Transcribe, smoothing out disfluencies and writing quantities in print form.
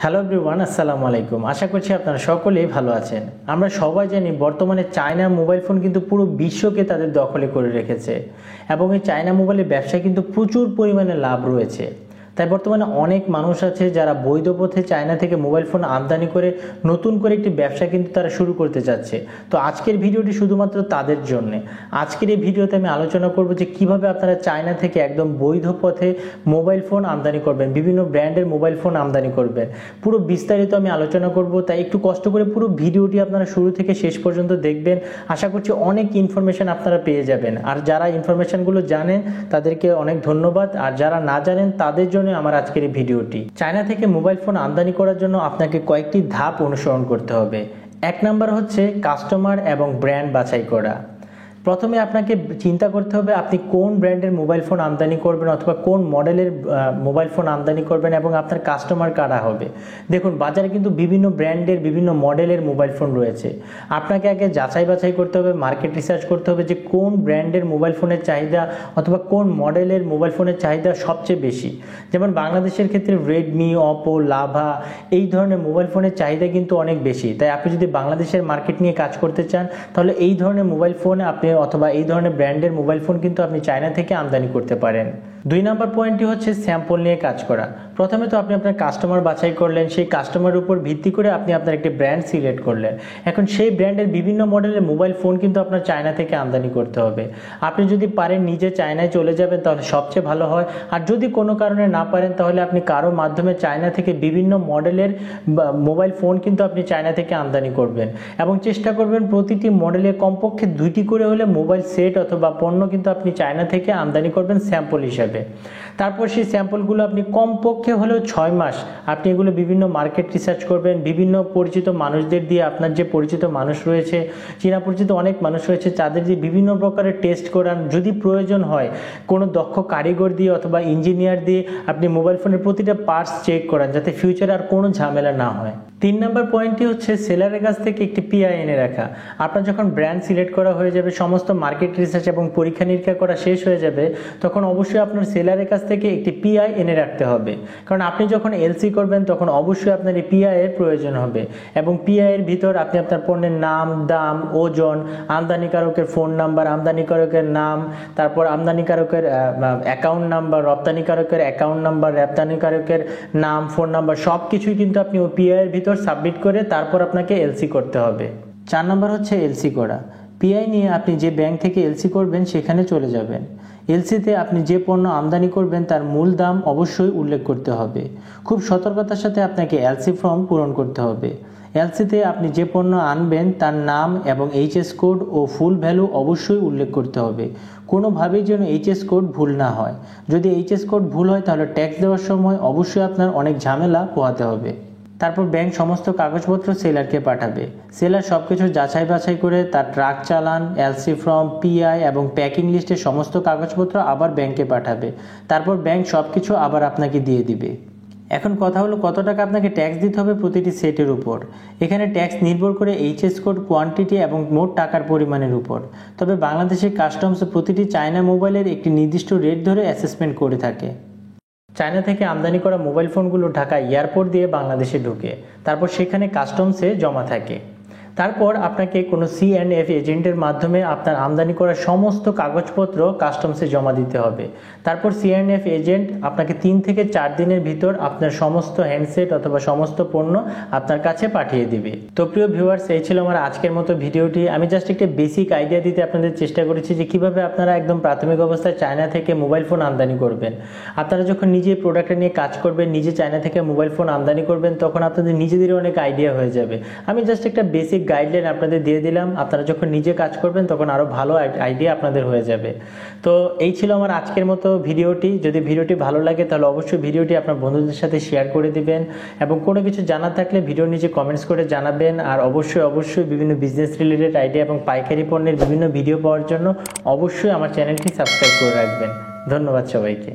Hello everyone, আসসালামু আলাইকুম। আশা করছি আপনারা সকলেই ভালো আছেন। আমরা সবাই জানি বর্তমানে চায়নার মোবাইল ফোন কিন্তু পুরো বিশ্বকে তাদের দখলে করে রেখেছে এবং এই চায়না মোবাইলের ব্যবসায় কিন্তু প্রচুর পরিমাণে লাভ রয়েছে। তাই বর্তমানে অনেক মানুষ আছে যারা বৈধ পথে চায়না থেকে মোবাইল ফোন আমদানি করে নতুন করে একটি ব্যবসা কিন্তু তারা শুরু করতে চাচ্ছে। তো আজকের ভিডিওটি শুধুমাত্র তাদের জন্য। আজকের এই ভিডিওতে আমি আলোচনা করব যে কিভাবে আপনারা চায়না থেকে একদম বৈধ পথে মোবাইল ফোন আমদানি করবেন, বিভিন্ন ব্র্যান্ডের মোবাইল ফোন আমদানি করবেন। পুরো বিস্তারিত আমি আলোচনা করব, তাই একটু কষ্ট করে পুরো ভিডিওটি আপনারা শুরু থেকে শেষ পর্যন্ত দেখবেন। আশা করছি অনেক ইনফরমেশন আপনারা পেয়ে যাবেন। আর যারা ইনফরমেশনগুলো জানেন তাদেরকে অনেক ধন্যবাদ, আর যারা না জানেন তাদের জন্য আমার আজকের এই ভিডিওটি। চায়না থেকে মোবাইল ফোন আমদানি করার জন্য আপনাকে কয়েকটি ধাপ অনুসরণ করতে হবে। এক নাম্বার হচ্ছে কাস্টমার এবং ব্র্যান্ড বাছাই করা। প্রথমে আপনাকে চিন্তা করতে হবে আপনি কোন ব্র্যান্ডের মোবাইল ফোন আমদানি করবেন অথবা কোন মডেলের মোবাইল ফোন আমদানি করবেন এবং আপনার কাস্টমার কারা হবে। দেখুন, বাজারে কিন্তু বিভিন্ন ব্র্যান্ডের বিভিন্ন মডেলের মোবাইল ফোন রয়েছে। আপনাকে আগে যাচাই বাছাই করতে হবে, মার্কেট রিসার্চ করতে হবে যে কোন ব্র্যান্ডের মোবাইল ফোনের চাহিদা অথবা কোন মডেলের মোবাইল ফোনের চাহিদা সবচেয়ে বেশি। যেমন বাংলাদেশের ক্ষেত্রে রেডমি, অপো, লাভা এই ধরনের মোবাইল ফোনের চাহিদা কিন্তু অনেক বেশি। তাই আপনি যদি বাংলাদেশের মার্কেট নিয়ে কাজ করতে চান তাহলে এই ধরনের মোবাইল ফোন আপনি অথবা এই ধরনের ব্র্যান্ডের মোবাইল ফোন কিন্তু আপনি চায়না থেকে আমদানি করতে পারেন। দুই নাম্বার পয়েন্টটি হচ্ছে স্যাম্পল নিয়ে কাজ করা। প্রথমে তো আপনি আপনার কাস্টমার বাছাই করলেন, সেই কাস্টমারের উপর ভিত্তি করে আপনি আপনার একটি ব্র্যান্ড সিলেক্ট করলেন। এখন সেই ব্র্যান্ডের বিভিন্ন মডেলের মোবাইল ফোন কিন্তু আপনার চায়না থেকে আমদানি করতে হবে। আপনি যদি পারেন নিজে চায়নায় চলে যাবেন তাহলে সবচেয়ে ভালো হয়। আর যদি কোনো কারণে না পারেন তাহলে আপনি কারো মাধ্যমে চায়না থেকে বিভিন্ন মডেলের মোবাইল ফোন কিন্তু আপনি চায়না থেকে আমদানি করবেন এবং চেষ্টা করবেন প্রতিটি মডেলের কমপক্ষে 2টি করে হলে মোবাইল সেট অথবা পণ্য কিন্তু আপনি চায়না থেকে আমদানি করবেন স্যাম্পল হিসাবে। তারপর সেই স্যাম্পলগুলো আপনি কমপক্ষে হলেও 6 মাস আপনি এগুলো বিভিন্ন মার্কেট রিসার্চ করবেন, বিভিন্ন পরিচিত মানুষদের দিয়ে, আপনার যে পরিচিত মানুষ রয়েছে, চীনা পরিচিত অনেক মানুষ রয়েছে, তাদের দিয়ে বিভিন্ন প্রকারের টেস্ট করান। যদি প্রয়োজন হয় কোনো দক্ষ কারিগর দিয়ে অথবা ইঞ্জিনিয়ার দিয়ে আপনি মোবাইল ফোনের প্রতিটা পার্টস চেক করান যাতে ফিউচারে আর কোনো ঝামেলা না হয়। 3 নম্বর পয়েন্টটি হচ্ছে সেলারের কাছ থেকে একটি পিআই এনে রাখা। আপনার যখন ব্র্যান্ড সিলেক্ট করা হয়ে যাবে, সমস্ত মার্কেট রিসার্চ এবং পরীক্ষা নিরীক্ষা করা শেষ হয়ে যাবে, তখন অবশ্যই আপনার সেলারের কাছ থেকে একটি পিআই এনে রাখতে হবে। কারণ আপনি যখন এলসি করবেন তখন অবশ্যই আপনার এই পিআই এর প্রয়োজন হবে এবং পিআই এর ভিতর আপনি আপনার পণ্যের নাম, দাম, ওজন, আমদানিকারকের ফোন নাম্বার, আমদানিকারকের নাম, তারপর আমদানিকারকের অ্যাকাউন্ট নাম্বার, রপ্তানিকারকের অ্যাকাউন্ট নাম্বার, রপ্তানিকারকের নাম, ফোন নাম্বার সব কিছুই কিন্তু আপনি ওই পিআই এর ভিতর সাবমিট করে তারপর আপনাকে এলসি করতে হবে। 4 নম্বর হচ্ছে এলসি করা। পিআই নিয়ে আপনি যে ব্যাংক থেকে এলসি করবেন সেখানে চলে যাবেন। এলসিতে আপনি যে পণ্য আমদানি করবেন তার মূল দাম অবশ্যই উল্লেখ করতে হবে। খুব সতর্কতার সাথে আপনাকে এলসি ফর্ম পূরণ করতে হবে। এলসিতে আপনি যে পণ্য আনবেন তার নাম এবং এইচএস কোড ও ফুল ভ্যালু অবশ্যই উল্লেখ করতে হবে। কোনোভাবেই যেন এইচএস কোড ভুল না হয়। যদি এইচএস কোড ভুল হয় তাহলে ট্যাক্স দেওয়ার সময় অবশ্যই আপনার অনেক ঝামেলা পোহাতে হবে। তারপর ব্যাংক সমস্ত কাগজপত্র সেলারকে পাঠাবে। সেলার সব কিছু যাচাই বাছাই করে তার ট্রাক চালান, এলসি ফর্ম, পিআই এবং প্যাকিং লিস্টের সমস্ত কাগজপত্র আবার ব্যাংকে পাঠাবে। তারপর ব্যাংক সব কিছু আবার আপনাকে দিয়ে দিবে। এখন কথা হলো কত টাকা আপনাকে ট্যাক্স দিতে হবে প্রতিটি সেটের উপর। এখানে ট্যাক্স নির্ভর করে এইচএস কোড, কোয়ান্টিটি এবং মোট টাকার পরিমাণের উপর। তবে বাংলাদেশের কাস্টমস প্রতিটি চায়না মোবাইলের একটি নির্দিষ্ট রেট ধরে অ্যাসেসমেন্ট করে থাকে। চায়না থেকে আমদানি করা মোবাইল ফোনগুলো ঢাকা এয়ারপোর্ট দিয়ে বাংলাদেশে ঢুকে, তারপর সেখানে কাস্টমসে জমা থাকে। তারপর আপনাকে কোনো C&F এজেন্টের মাধ্যমে আপনার আমদানি করা সমস্ত কাগজপত্র কাস্টমসে জমা দিতে হবে। তারপর C&F এজেন্ট আপনাকে 3 থেকে 4 দিনের ভিতর আপনার সমস্ত হ্যান্ডসেট অথবা সমস্ত পণ্য আপনার কাছে পাঠিয়ে দিবে। তো প্রিয় ভিউয়ার্স, এই ছিল আমার আজকের মতো ভিডিওটি। আমি জাস্ট একটা বেসিক আইডিয়া দিতে আপনাদের চেষ্টা করেছি যে কিভাবে আপনারা একদম প্রাথমিক অবস্থায় চায়না থেকে মোবাইল ফোন আমদানি করবেন। আপনারা যখন নিজে প্রোডাক্টটা নিয়ে কাজ করবেন, নিজে চায়না থেকে মোবাইল ফোন আমদানি করবেন, তখন আপনাদের নিজেদেরই অনেক আইডিয়া হয়ে যাবে। আমি জাস্ট একটা বেসিক গাইডলাইন আপনাদের দিয়ে দিলাম। আপনারা যখন নিজে কাজ করবেন তখন আরও ভালো আইডিয়া আপনাদের হয়ে যাবে। তো এই ছিল আমার আজকের মতো ভিডিওটি। যদি ভিডিওটি ভালো লাগে তাহলে অবশ্যই ভিডিওটি আপনার বন্ধুদের সাথে শেয়ার করে দিবেন এবং কোনো কিছু জানার থাকলে ভিডিওর নিচে কমেন্টস করে জানাবেন। আর অবশ্যই বিভিন্ন বিজনেস রিলেটেড আইডিয়া এবং পাইকারি পণ্যের বিভিন্ন ভিডিও পাওয়ার জন্য অবশ্যই আমার চ্যানেলটি সাবস্ক্রাইব করে রাখবেন। ধন্যবাদ সবাইকে।